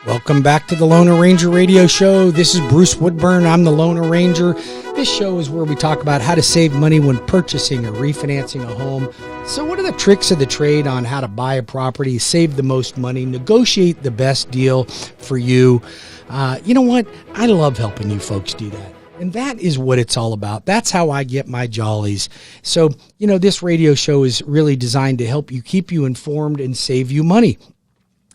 Welcome back to the Loner Ranger Radio Show. This is Bruce Woodburn. I'm the Loner Ranger. This show is where we talk about how to save money when purchasing or refinancing a home. So what are the tricks of the trade on how to buy a property, save the most money, negotiate the best deal for you? You know what? I love helping you folks do that. And that is what it's all about. That's how I get my jollies. So, this radio show is really designed to help you, keep you informed, and save you money.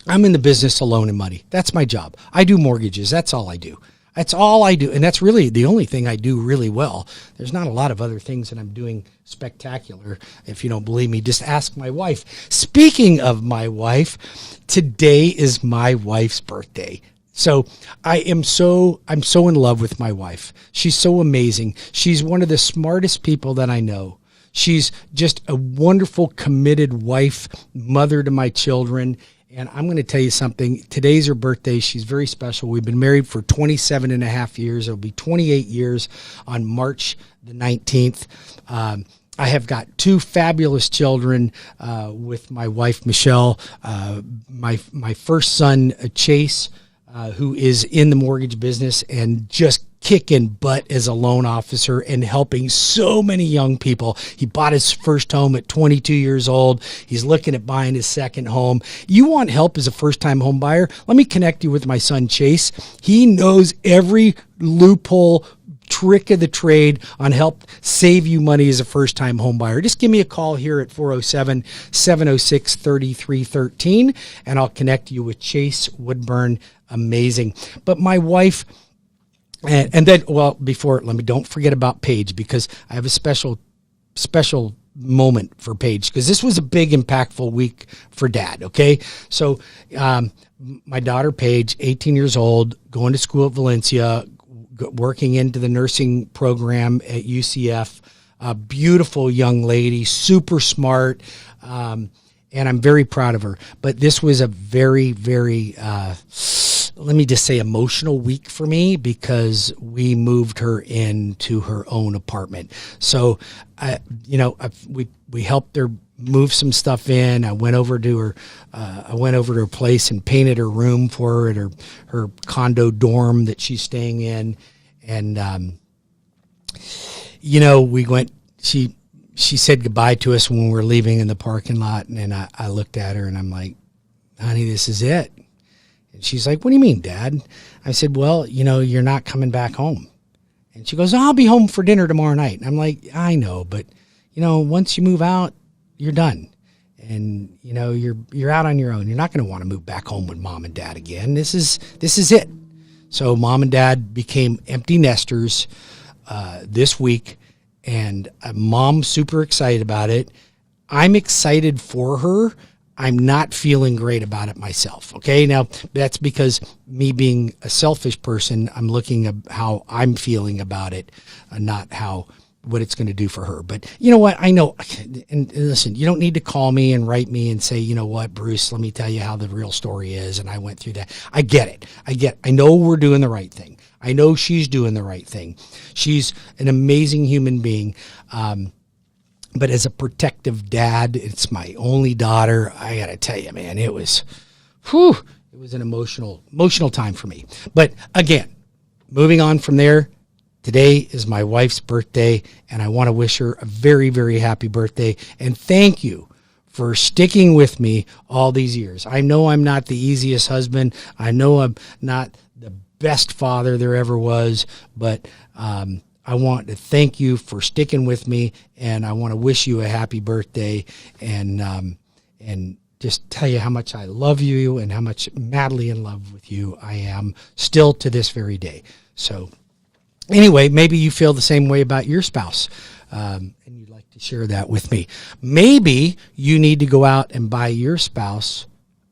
I'm in the business of loaning money. That's my job. I do mortgages. That's all I do. That's all I do. And that's really the only thing I do really well. There's not a lot of other things that I'm doing spectacular. If you don't believe me, just ask my wife. Speaking of my wife, today is my wife's birthday. So I'm so in love with my wife. She's so amazing. She's one of the smartest people that I know. She's just a wonderful, committed wife, mother to my children. And I'm going to tell you something. Today's her birthday. She's very special. We've been married for 27 and a half years. It'll be 28 years on March the 19th. I have got two fabulous children with my wife, Michelle. My first son, Chase, who is in the mortgage business and just kicking butt as a loan officer and helping so many young people. He bought his first home at 22 years old. He's looking at buying his second home. You want help as a first-time home buyer? Let me connect you with my son, Chase. He knows every loophole, trick of the trade on help save you money as a first-time home buyer. Just give me a call here at 407-706-3313, and I'll connect you with Chase Woodburn. Amazing. But my wife, and then, don't forget about Paige, because I have a special moment for Paige, because this was a big, impactful week for Dad, okay? So my daughter, Paige, 18 years old, going to school at Valencia, working into the nursing program at UCF, a beautiful young lady, super smart, and I'm very proud of her. But this was a very, very, let me just say, emotional week for me, because we moved her into her own apartment. So, we helped her move some stuff in. I went over to her place and painted her room for her at her condo dorm that she's staying in. And, we went, she said goodbye to us when we were leaving in the parking lot. And I looked at her and I'm like, honey, this is it. And she's like, what do you mean, Dad? I said, well, you're not coming back home. And she goes, I'll be home for dinner tomorrow night. And I'm like, I know, but, once you move out, you're done. And, you're out on your own. You're not going to want to move back home with Mom and Dad again. This is it. So Mom and Dad became empty nesters this week. And Mom's super excited about it. I'm excited for her. I'm not feeling great about it myself. Okay. Now that's because me being a selfish person, I'm looking at how I'm feeling about it, not what it's going to do for her. But you know what? I know, and listen, you don't need to call me and write me and say, you know what, Bruce, let me tell you how the real story is. And I went through that. I get it. I know we're doing the right thing. I know she's doing the right thing. She's an amazing human being. But as a protective dad, it's my only daughter. I got to tell you, man, it was an emotional time for me. But again, moving on from there, today is my wife's birthday, and I want to wish her a very, very happy birthday. And thank you for sticking with me all these years. I know I'm not the easiest husband. I know I'm not the best father there ever was, but I want to thank you for sticking with me, and I want to wish you a happy birthday, and just tell you how much I love you and how much madly in love with you I am still to this very day. So anyway, maybe you feel the same way about your spouse, and you'd like to share that with me. Maybe you need to go out and buy your spouse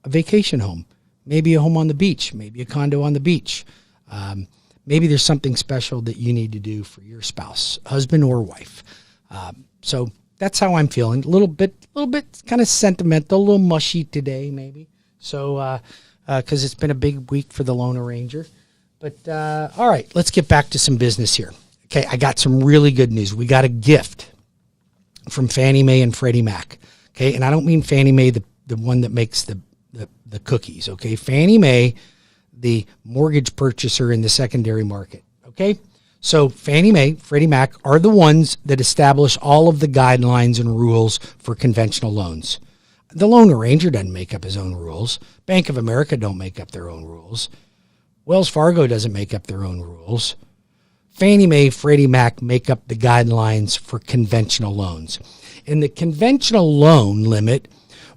a vacation home, maybe a home on the beach, maybe a condo on the beach. Maybe there's something special that you need to do for your spouse, husband or wife. So that's how I'm feeling. A little bit kind of sentimental, a little mushy today, maybe. So, because it's been a big week for the Loner Ranger. But all right, let's get back to some business here. Okay, I got some really good news. We got a gift from Fannie Mae and Freddie Mac. Okay, and I don't mean Fannie Mae, the one that makes the cookies. Okay, Fannie Mae, the mortgage purchaser in the secondary market. Okay? So Fannie Mae, Freddie Mac are the ones that establish all of the guidelines and rules for conventional loans. The loan arranger doesn't make up his own rules. Bank of America don't make up their own rules. Wells Fargo doesn't make up their own rules. Fannie Mae, Freddie Mac make up the guidelines for conventional loans. And the conventional loan limit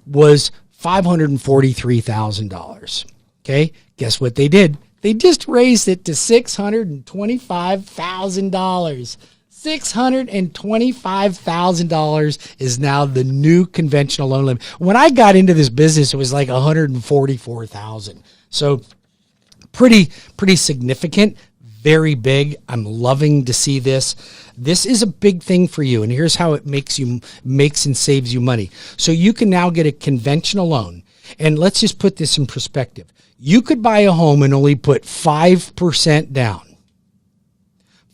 was $543,000. Okay? Guess what they did? They just raised it to $625,000. $625,000 is now the new conventional loan limit. When I got into this business, it was like $144,000. So pretty significant, very big. I'm loving to see this. This is a big thing for you, and here's how it makes and saves you money. So you can now get a conventional loan, and let's just put this in perspective. You could buy a home and only put 5% down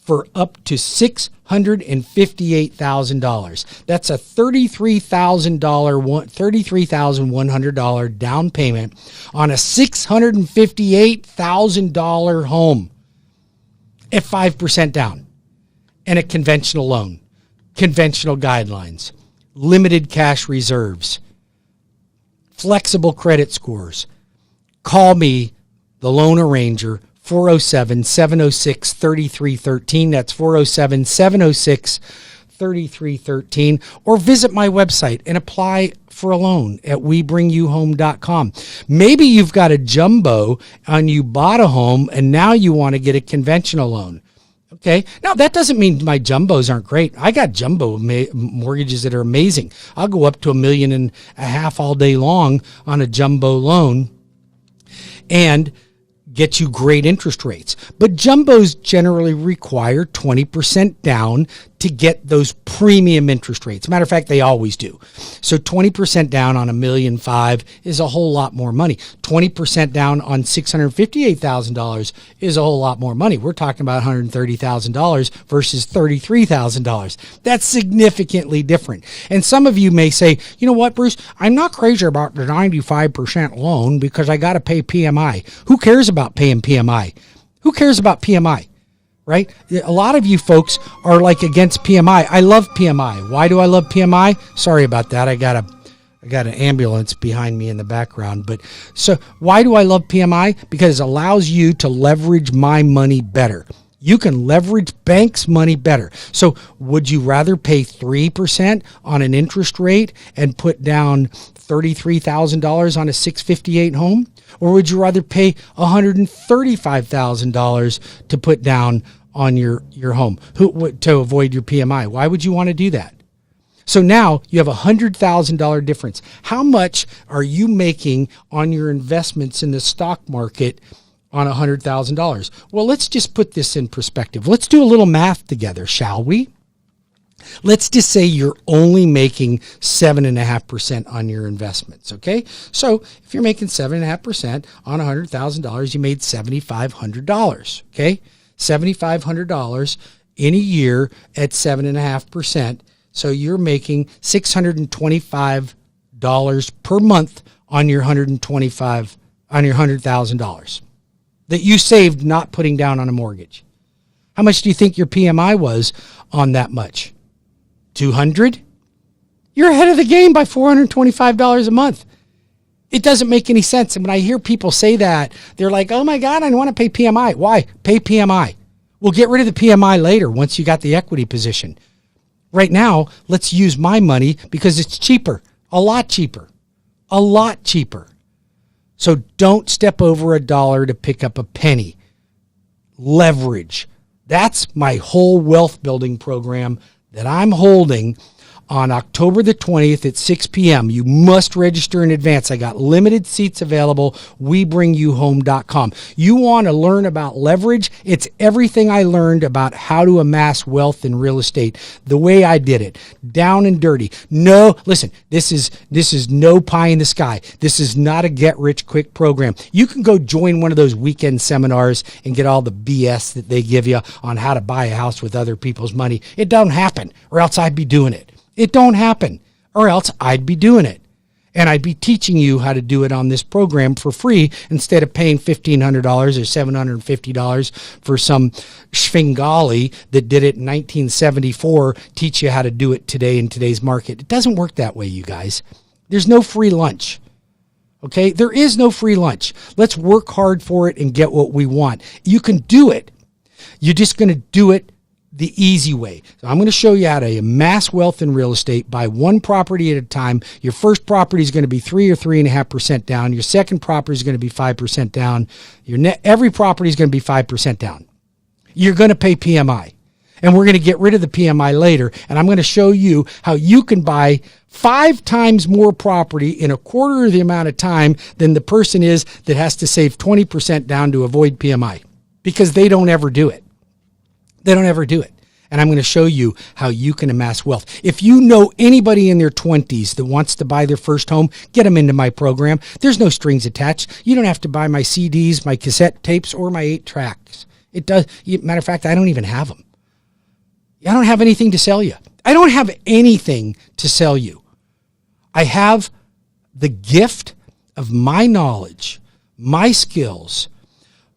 for up to $658,000. That's a $33,100 down payment on a $658,000 home at 5% down, and a conventional loan, conventional guidelines, limited cash reserves, flexible credit scores. Call me, the loan arranger, 407-706-3313. That's 407-706-3313. Or visit my website and apply for a loan at WeBringYouHome.com. Maybe you've got a jumbo and you bought a home and now you want to get a conventional loan. Okay. Now, that doesn't mean my jumbos aren't great. I got jumbo mortgages that are amazing. I'll go up to $1.5 million all day long on a jumbo loan and get you great interest rates. But jumbos generally require 20% down to get those premium interest rates. Matter of fact, they always do. So 20% down on $1.5 million is a whole lot more money. 20% down on $658,000 is a whole lot more money. We're talking about $130,000 versus $33,000. That's significantly different. And some of you may say, you know what, Bruce, I'm not crazy about the 95% loan because I got to pay PMI. Who cares about paying PMI? Who cares about PMI? Right? A lot of you folks are like against PMI. I love PMI. Why do I love PMI? Sorry about that. I got an ambulance behind me in the background. But so why do I love PMI? Because it allows you to leverage my money better. You can leverage banks' money better. So would you rather pay 3% on an interest rate and put down $33,000 on a $658 home? Or would you rather pay $135,000 to put down on your home to avoid your PMI? Why would you want to do that? So now you have a $100,000 difference. How much are you making on your investments in the stock market on $100,000? Well, let's just put this in perspective. Let's do a little math together, shall we? Let's just say you're only making 7.5% on your investments, okay? So if you're making 7.5% on $100,000, you made $7,500, okay? $7,500 in a year at 7.5%. So you're making $625 per month on your $100,000 that you saved not putting down on a mortgage. How much do you think your PMI was on that much? 200? You're ahead of the game by $425 a month. It doesn't make any sense. And when I hear people say that, they're like, oh my God, I don't want to pay PMI. Why? Pay PMI. We'll get rid of the PMI later once you got the equity position. Right now, let's use my money because it's cheaper, a lot cheaper. So don't step over $1 to pick up a penny. Leverage. That's my whole wealth building program that I'm holding on October the 20th at 6 p.m. You must register in advance. I got limited seats available. WeBringYouHome.com. You want to learn about leverage? It's everything I learned about how to amass wealth in real estate. The way I did it. Down and dirty. No, listen, this is no pie in the sky. This is not a get-rich-quick program. You can go join one of those weekend seminars and get all the BS that they give you on how to buy a house with other people's money. It don't happen, or else I'd be doing it. It don't happen, or else I'd be doing it. And I'd be teaching you how to do it on this program for free instead of paying $1,500 or $750 for some Schvingali that did it in 1974, teach you how to do it today in today's market. It doesn't work that way, you guys. There's no free lunch. Okay? There is no free lunch. Let's work hard for it and get what we want. You can do it. You're just going to do it the easy way. So I'm going to show you how to amass wealth in real estate, buy one property at a time. Your first property is going to be 3 or 3.5% down. Your second property is going to be 5% down. Every property is going to be 5% down. You're going to pay PMI. And we're going to get rid of the PMI later. And I'm going to show you how you can buy 5 times more property in a quarter of the amount of time than the person is that has to save 20% down to avoid PMI, because they don't ever do it. They don't ever do it. And I'm going to show you how you can amass wealth. If you know anybody in their 20s that wants to buy their first home, get them into my program. There's no strings attached. You don't have to buy my CDs, my cassette tapes, or my 8 tracks. It does. Matter of fact, I don't even have them. I don't have anything to sell you. I don't have anything to sell you. I have the gift of my knowledge, my skills,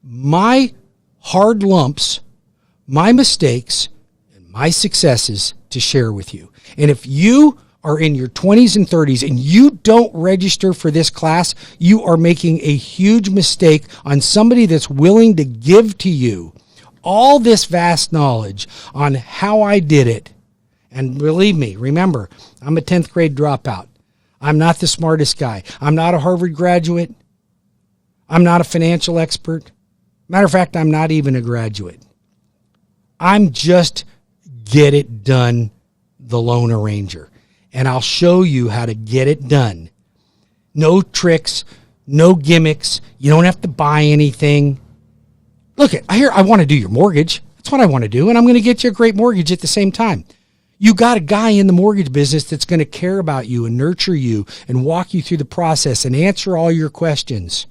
my hard lumps, my mistakes, and my successes to share with you. And if you are in your 20s and 30s and you don't register for this class, you are making a huge mistake on somebody that's willing to give to you all this vast knowledge on how I did it. And believe me, remember, I'm a 10th grade dropout. I'm not the smartest guy. I'm not a Harvard graduate. I'm not a financial expert. Matter of fact, I'm not even a graduate. I'm just get it done, the Lone Ranger. And I'll show you how to get it done. No tricks, no gimmicks. You don't have to buy anything. Look, I want to do your mortgage. That's what I want to do. And I'm going to get you a great mortgage at the same time. You got a guy in the mortgage business that's going to care about you and nurture you and walk you through the process and answer all your questions.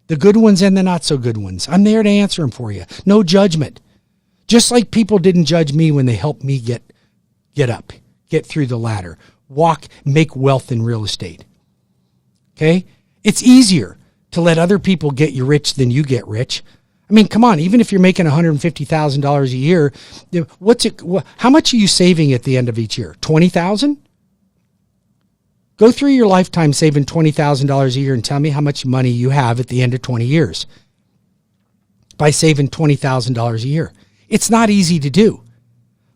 The good ones and the not so good ones. I'm there to answer them for you. No judgment. Just like people didn't judge me when they helped me get up, get through the ladder, make wealth in real estate. Okay? It's easier to let other people get you rich than you get rich. I mean, come on, even if you're making $150,000 a year, how much are you saving at the end of each year? $20,000? Go through your lifetime saving $20,000 a year and tell me how much money you have at the end of 20 years by saving $20,000 a year. It's not easy to do,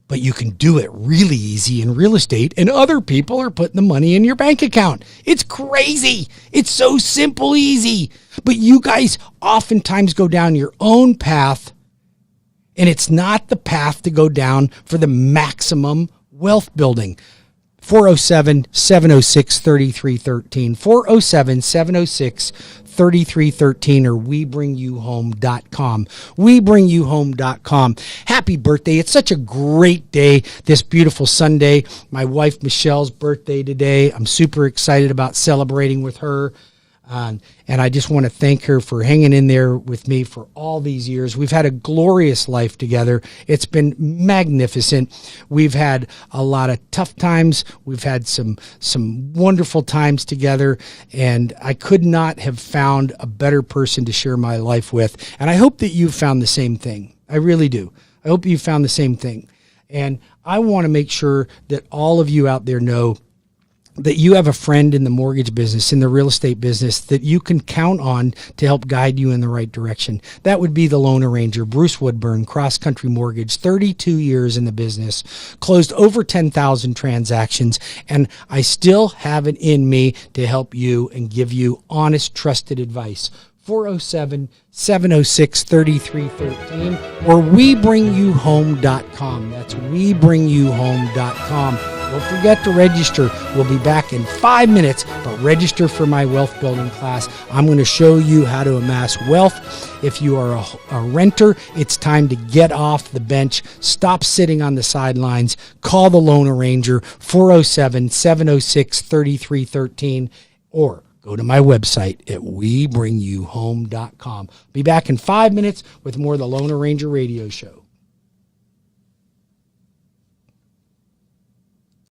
but you can do it really easy in real estate, and other people are putting the money in your bank account. It's crazy. It's so simple, easy. But you guys oftentimes go down your own path, and it's not the path to go down for the maximum wealth building. 407-706-3313, 407-706-3313, or WeBringYouHome.com, WeBringYouHome.com. Happy birthday. It's such a great day, this beautiful Sunday. My wife Michelle's birthday today. I'm super excited about celebrating with her. And I just want to thank her for hanging in there with me for all these years. We've had a glorious life together. It's been magnificent. We've had a lot of tough times. We've had some wonderful times together, and I could not have found a better person to share my life with. And I hope that you've found the same thing. I really do. I hope you found the same thing. And I want to make sure that all of you out there know that you have a friend in the mortgage business, in the real estate business, that you can count on to help guide you in the right direction. That would be the Lone Ranger, Bruce Woodburn, CrossCountry Mortgage, 32 years in the business, closed over 10,000 transactions, and I still have it in me to help you and give you honest, trusted advice. 407-706-3313 or WeBringYouHome.com. That's WeBringYouHome.com. Don't forget to register. We'll be back in 5 minutes, but register for my wealth building class. I'm going to show you how to amass wealth. If you are a renter, it's time to get off the bench. Stop sitting on the sidelines. Call the Lone Ranger, 407-706-3313, or go to my website at WeBringYouHome.com. Be back in 5 minutes with more of the Lone Ranger Radio Show.